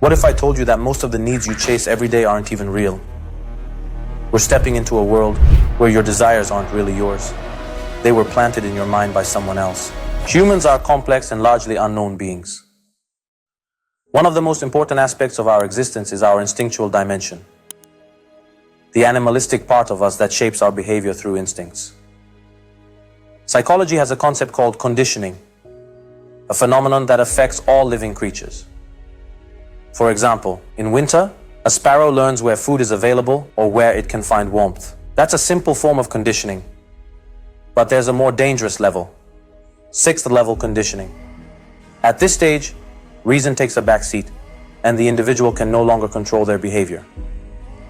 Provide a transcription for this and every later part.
What if I told you that most of the needs you chase every day aren't even real? We're stepping into a world where your desires aren't really yours. They were planted in your mind by someone else. Humans are complex and largely unknown beings. One of the most important aspects of our existence is our instinctual dimension, the animalistic part of us that shapes our behavior through instincts. Psychology has a concept called conditioning, a phenomenon that affects all living creatures. For example, in winter, a sparrow learns where food is available or where it can find warmth. That's a simple form of conditioning. But there's a more dangerous level, sixth level conditioning. At this stage, reason takes a back seat, and the individual can no longer control their behavior.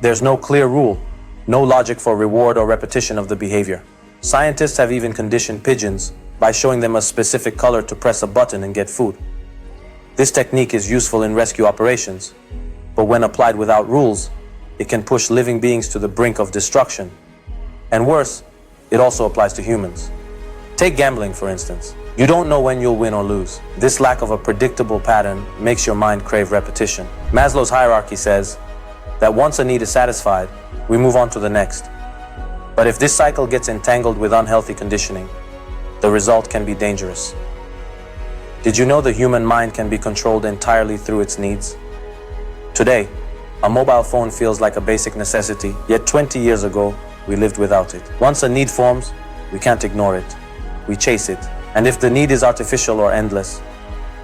There's no clear rule, no logic for reward or repetition of the behavior. Scientists have even conditioned pigeons by showing them a specific color to press a button and get food. This technique is useful in rescue operations, but when applied without rules, it can push living beings to the brink of destruction. And worse, it also applies to humans. Take gambling, for instance. You don't know when you'll win or lose. This lack of a predictable pattern makes your mind crave repetition. Maslow's hierarchy says that once a need is satisfied, we move on to the next. But if this cycle gets entangled with unhealthy conditioning, the result can be dangerous. Did you know the human mind can be controlled entirely through its needs? Today, a mobile phone feels like a basic necessity, yet 20 years ago, we lived without it. Once a need forms, we can't ignore it. We chase it. And if the need is artificial or endless,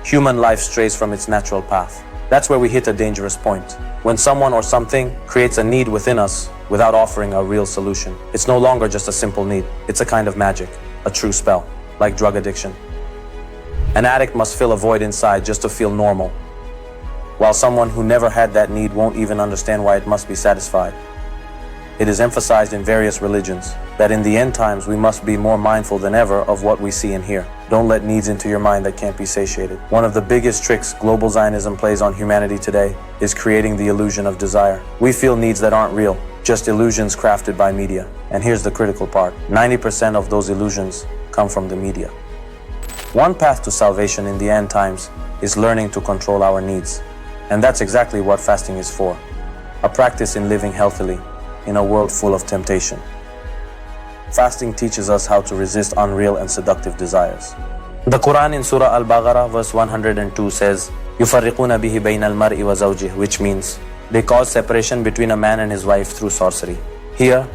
human life strays from its natural path. That's where we hit a dangerous point. When someone or something creates a need within us without offering a real solution, it's no longer just a simple need. It's a kind of magic, a true spell, like drug addiction. An addict must fill a void inside just to feel normal, while someone who never had that need won't even understand why it must be satisfied. It is emphasized in various religions that in the end times we must be more mindful than ever of what we see and hear. Don't let needs into your mind that can't be satiated. One of the biggest tricks global Zionism plays on humanity today is creating the illusion of desire. We feel needs that aren't real, just illusions crafted by media. And here's the critical part. 90% of those illusions come from the media. One path to salvation in the end times is learning to control our needs. And that's exactly what fasting is for. A practice in living healthily in a world full of temptation. Fasting teaches us how to resist unreal and seductive desires. The Qur'an in Surah Al-Baqarah verse 102 says, يُفَرِّقُونَ بِهِ بَيْنَ الْمَرْءِ وَزَوْجِهِ, which means they cause separation between a man and his wife through sorcery. Here,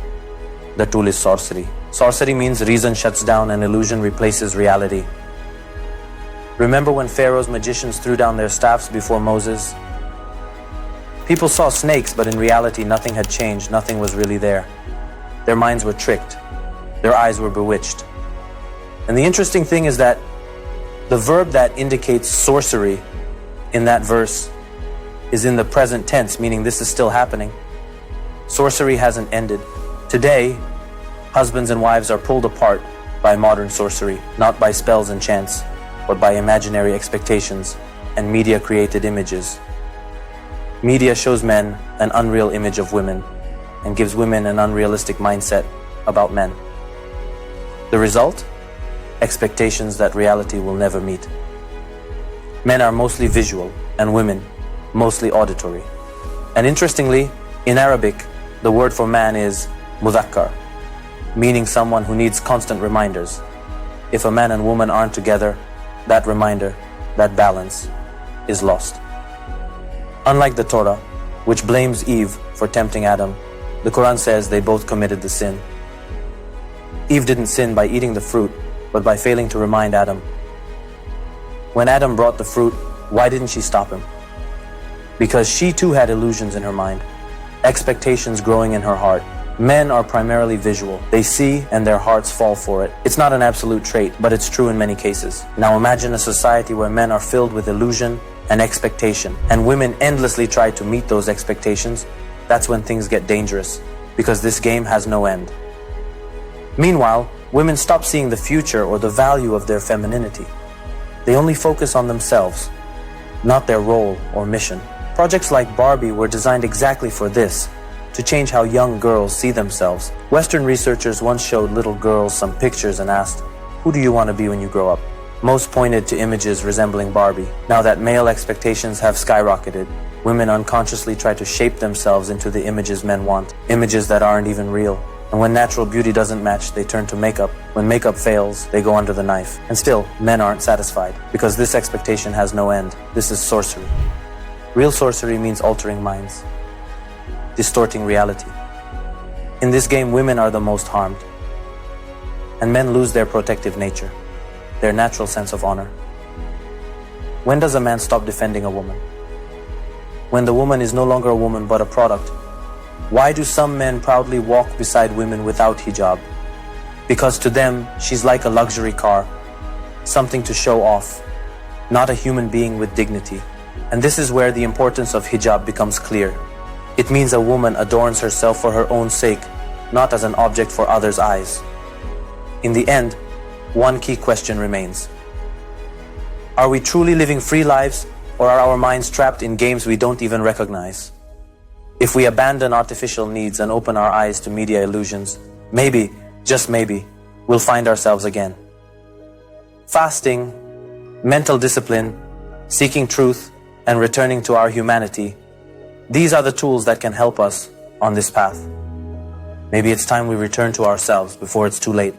the tool is sorcery. Sorcery means reason shuts down and illusion replaces reality. Remember when Pharaoh's magicians threw down their staffs before Moses? People saw snakes, but in reality nothing had changed, nothing was really there. Their minds were tricked. Their eyes were bewitched. And the interesting thing is that the verb that indicates sorcery in that verse is in the present tense, meaning this is still happening. Sorcery hasn't ended. Today, husbands and wives are pulled apart by modern sorcery, not by spells and chants, but by imaginary expectations and media-created images. Media shows men an unreal image of women and gives women an unrealistic mindset about men. The result? Expectations that reality will never meet. Men are mostly visual and women mostly auditory. And interestingly, in Arabic, the word for man is mudhakkar, meaning someone who needs constant reminders. If a man and woman aren't together, that reminder, that balance, is lost. Unlike the Torah, which blames Eve for tempting Adam, the Qur'an says they both committed the sin. Eve didn't sin by eating the fruit, but by failing to remind Adam. When Adam brought the fruit, why didn't she stop him? Because she too had illusions in her mind, expectations growing in her heart. Men are primarily visual. They see and their hearts fall for it. It's not an absolute trait, but it's true in many cases. Now imagine a society where men are filled with illusion and expectation, and women endlessly try to meet those expectations. That's when things get dangerous, because this game has no end. Meanwhile, women stop seeing the future or the value of their femininity. They only focus on themselves, not their role or mission. Projects like Barbie were designed exactly for this, to change how young girls see themselves. Western researchers once showed little girls some pictures and asked, "Who do you want to be when you grow up?" Most pointed to images resembling Barbie. Now that male expectations have skyrocketed, women unconsciously try to shape themselves into the images men want, images that aren't even real. And when natural beauty doesn't match, they turn to makeup. When makeup fails, they go under the knife. And still, men aren't satisfied, because this expectation has no end. This is sorcery. Real sorcery means altering minds, distorting reality. In this game, women are the most harmed, and men lose their protective nature, their natural sense of honor. When does a man stop defending a woman? When the woman is no longer a woman but a product. Why do some men proudly walk beside women without hijab? Because to them, she's like a luxury car, something to show off, not a human being with dignity. And this is where the importance of hijab becomes clear. It means a woman adorns herself for her own sake, not as an object for others' eyes. In the end, one key question remains. Are we truly living free lives, or are our minds trapped in games we don't even recognize? If we abandon artificial needs and open our eyes to media illusions, maybe, just maybe, we'll find ourselves again. Fasting, mental discipline, seeking truth, and returning to our humanity, these are the tools that can help us on this path. Maybe it's time we return to ourselves before it's too late.